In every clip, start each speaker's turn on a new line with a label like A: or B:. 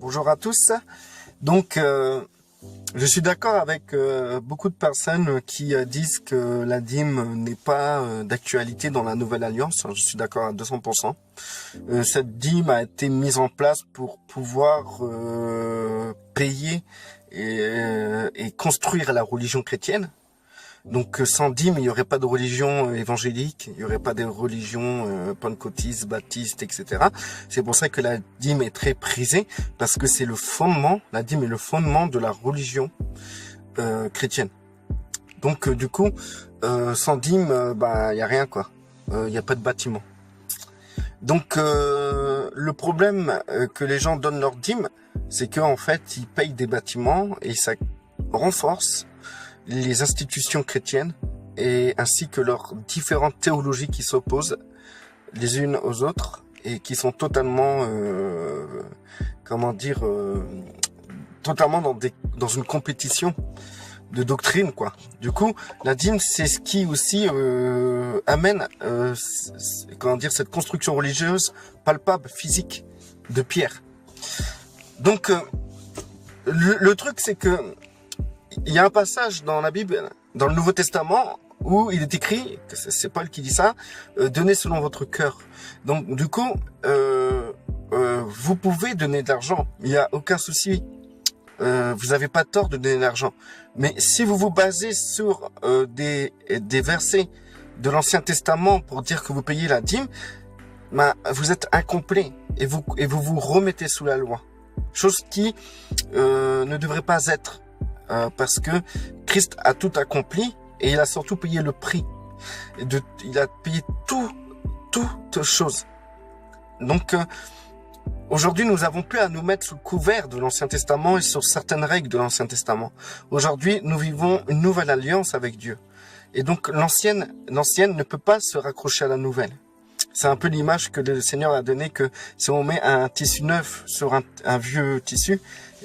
A: Bonjour à tous. Donc, je suis d'accord avec beaucoup de personnes qui disent que la dîme n'est pas d'actualité dans la Nouvelle Alliance. Je suis d'accord à 200%. Cette dîme a été mise en place pour pouvoir payer et construire la religion chrétienne. Donc sans dîme, il n'y aurait pas de religion évangélique, il n'y aurait pas de religion pentecôtiste, baptiste, etc. C'est pour ça que la dîme est très prisée, parce que c'est le fondement, la dîme est le fondement de la religion chrétienne. Donc du coup, sans dîme, il n'y a rien quoi, il n'y a pas de bâtiment. Donc le problème que les gens donnent leur dîme, c'est qu'en fait, ils payent des bâtiments et ça renforce les institutions chrétiennes et ainsi que leurs différentes théologies qui s'opposent les unes aux autres et qui sont totalement totalement dans une compétition de doctrine quoi. Du coup, la dîme c'est ce qui aussi amène cette construction religieuse palpable, physique de Pierre. Donc le truc c'est que il y a un passage dans la Bible, dans le Nouveau Testament, où il est écrit, c'est Paul qui dit ça, donnez selon votre cœur. Donc du coup, vous pouvez donner de l'argent, il n'y a aucun souci. Vous n'avez pas tort de donner de l'argent. Mais si vous vous basez sur des versets de l'Ancien Testament pour dire que vous payez la dîme, vous êtes incomplet et vous vous remettez sous la loi. Chose qui ne devrait pas être. Parce que Christ a tout accompli et il a surtout payé le prix. Il a payé toutes choses. Donc aujourd'hui, nous avons plus à nous mettre sous le couvert de l'Ancien Testament et sur certaines règles de l'Ancien Testament. Aujourd'hui, nous vivons une nouvelle alliance avec Dieu. Et donc l'ancienne ne peut pas se raccrocher à la nouvelle. C'est un peu l'image que le Seigneur a donnée que si on met un tissu neuf sur un vieux tissu,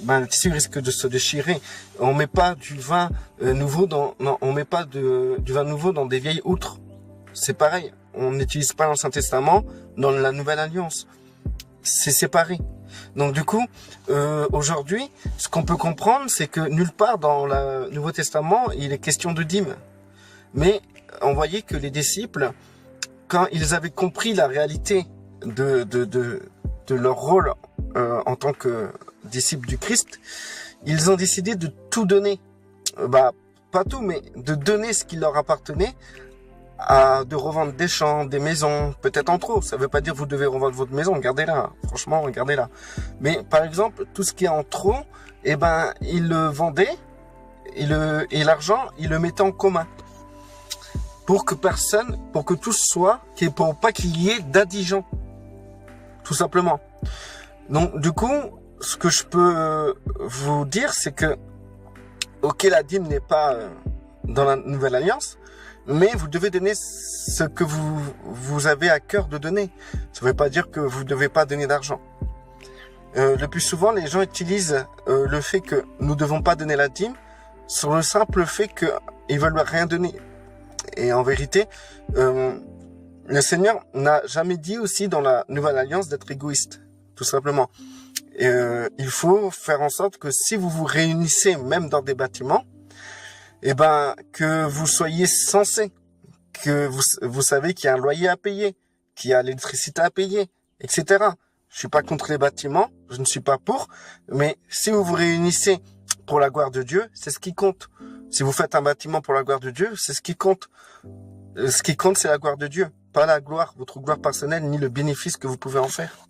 A: le tissu risque de se déchirer. On met pas du vin nouveau on met pas du vin nouveau dans des vieilles outres. C'est pareil. On n'utilise pas l'Ancien Testament dans la Nouvelle Alliance. C'est séparé. Donc du coup, aujourd'hui, ce qu'on peut comprendre, c'est que nulle part dans le Nouveau Testament, il est question de dîme. Mais on voyait que les disciples, quand ils avaient compris la réalité de leur rôle en tant que disciples du Christ, ils ont décidé de tout donner. Pas tout, mais de donner ce qui leur appartenait, de revendre des champs, des maisons, peut-être en trop. Ça veut pas dire que vous devez revendre votre maison, gardez-la. Franchement, gardez-la. Mais par exemple, tout ce qui est en trop, ils le vendaient et l'argent, ils le mettaient en commun. Pour que tous soient, pour pas qu'il y ait d'indigents. Tout simplement. Donc, du coup, ce que je peux vous dire, c'est que, ok, la dîme n'est pas dans la Nouvelle Alliance, mais vous devez donner ce que vous avez à cœur de donner. Ça ne veut pas dire que vous ne devez pas donner d'argent. Le plus souvent, les gens utilisent le fait que nous ne devons pas donner la dîme sur le simple fait qu'ils veulent rien donner. Et en vérité, le Seigneur n'a jamais dit aussi dans la Nouvelle Alliance d'être égoïste, tout simplement. Il faut faire en sorte que si vous vous réunissez même dans des bâtiments, que vous soyez censés, que vous savez qu'il y a un loyer à payer, qu'il y a l'électricité à payer, etc. Je suis pas contre les bâtiments, je ne suis pas pour, mais si vous vous réunissez pour la gloire de Dieu, c'est ce qui compte. Si vous faites un bâtiment pour la gloire de Dieu, c'est ce qui compte. Ce qui compte, c'est la gloire de Dieu, pas la gloire, votre gloire personnelle, ni le bénéfice que vous pouvez en faire.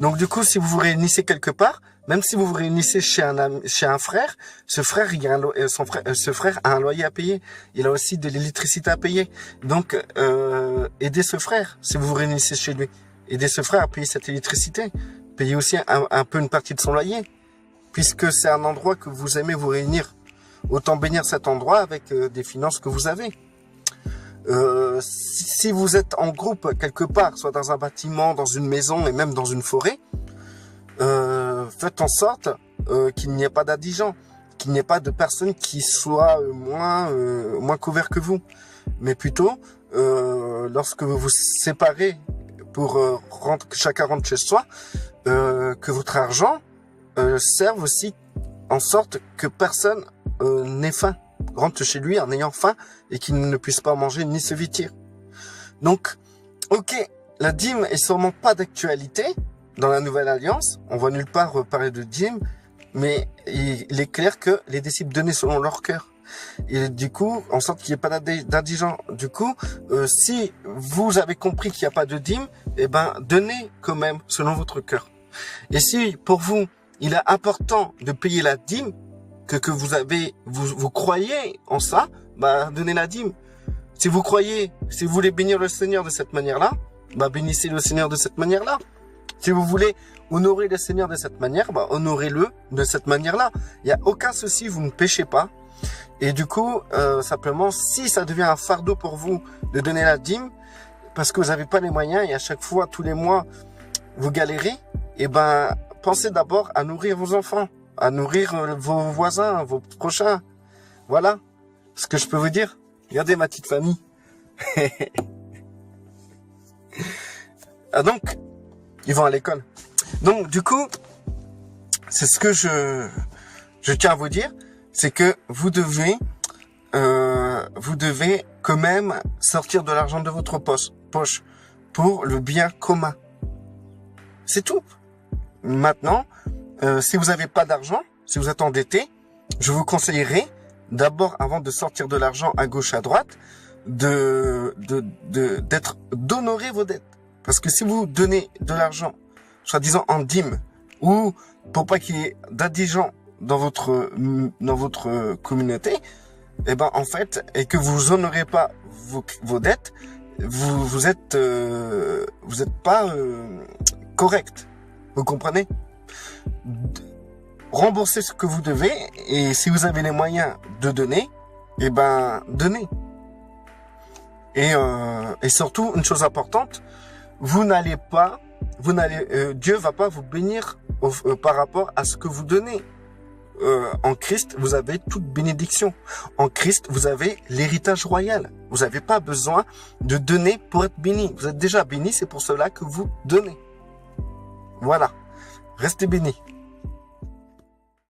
A: Donc du coup, si vous vous réunissez quelque part, même si vous vous réunissez chez un frère, ce frère a un loyer à payer. Il a aussi de l'électricité à payer. Donc aidez ce frère si vous vous réunissez chez lui. Aidez ce frère à payer cette électricité. Payez aussi un peu une partie de son loyer, puisque c'est un endroit que vous aimez vous réunir. Autant bénir cet endroit avec des finances que vous avez. Si vous êtes en groupe quelque part, soit dans un bâtiment, dans une maison et même dans une forêt, faites en sorte qu'il n'y ait pas d'indigents, qu'il n'y ait pas de personnes qui soient moins couverts que vous. Mais plutôt, lorsque vous vous séparez pour que chacun rentre chez soi, que votre argent servent aussi en sorte que personne n'ait faim, rentre chez lui en ayant faim et qu'il ne puisse pas manger ni se vêtir. Donc, ok, la dîme est sûrement pas d'actualité dans la Nouvelle Alliance. On voit nulle part parler de dîme, mais il est clair que les disciples donnaient selon leur cœur. Et du coup, en sorte qu'il n'y ait pas d'indigent. Du coup, si vous avez compris qu'il n'y a pas de dîme, eh ben, donnez quand même selon votre cœur. Et si pour vous, il est important de payer la dîme, que vous croyez en ça, bah, donnez la dîme. Si vous croyez, si vous voulez bénir le Seigneur de cette manière-là, bah, bénissez le Seigneur de cette manière-là. Si vous voulez honorer le Seigneur de cette manière, bah, honorez-le de cette manière-là. Il n'y a aucun souci, vous ne péchez pas. Et du coup, simplement, si ça devient un fardeau pour vous de donner la dîme, parce que vous n'avez pas les moyens et à chaque fois, tous les mois, vous galérez, eh ben, pensez d'abord à nourrir vos enfants, à nourrir vos voisins, vos prochains. Voilà ce que je peux vous dire. Regardez ma petite famille. Ah donc, ils vont à l'école. Donc, du coup, c'est ce que je tiens à vous dire, c'est que vous devez quand même sortir de l'argent de votre poche pour le bien commun. C'est tout. Maintenant, si vous n'avez pas d'argent, si vous êtes endetté, je vous conseillerais d'abord, avant de sortir de l'argent à gauche, à droite, d'honorer vos dettes. Parce que si vous donnez de l'argent, soi-disant en dîme, ou pour pas qu'il y ait d'indigents dans votre communauté, eh ben en fait, et que vous honorez pas vos dettes, vous êtes pas correct. Vous comprenez? Remboursez ce que vous devez, et si vous avez les moyens de donner, eh ben donnez. Et surtout, une chose importante, Dieu va pas vous bénir par rapport à ce que vous donnez. En Christ, vous avez toute bénédiction. En Christ, vous avez l'héritage royal. Vous n'avez pas besoin de donner pour être béni. Vous êtes déjà béni, c'est pour cela que vous donnez. Voilà. Restez bénis.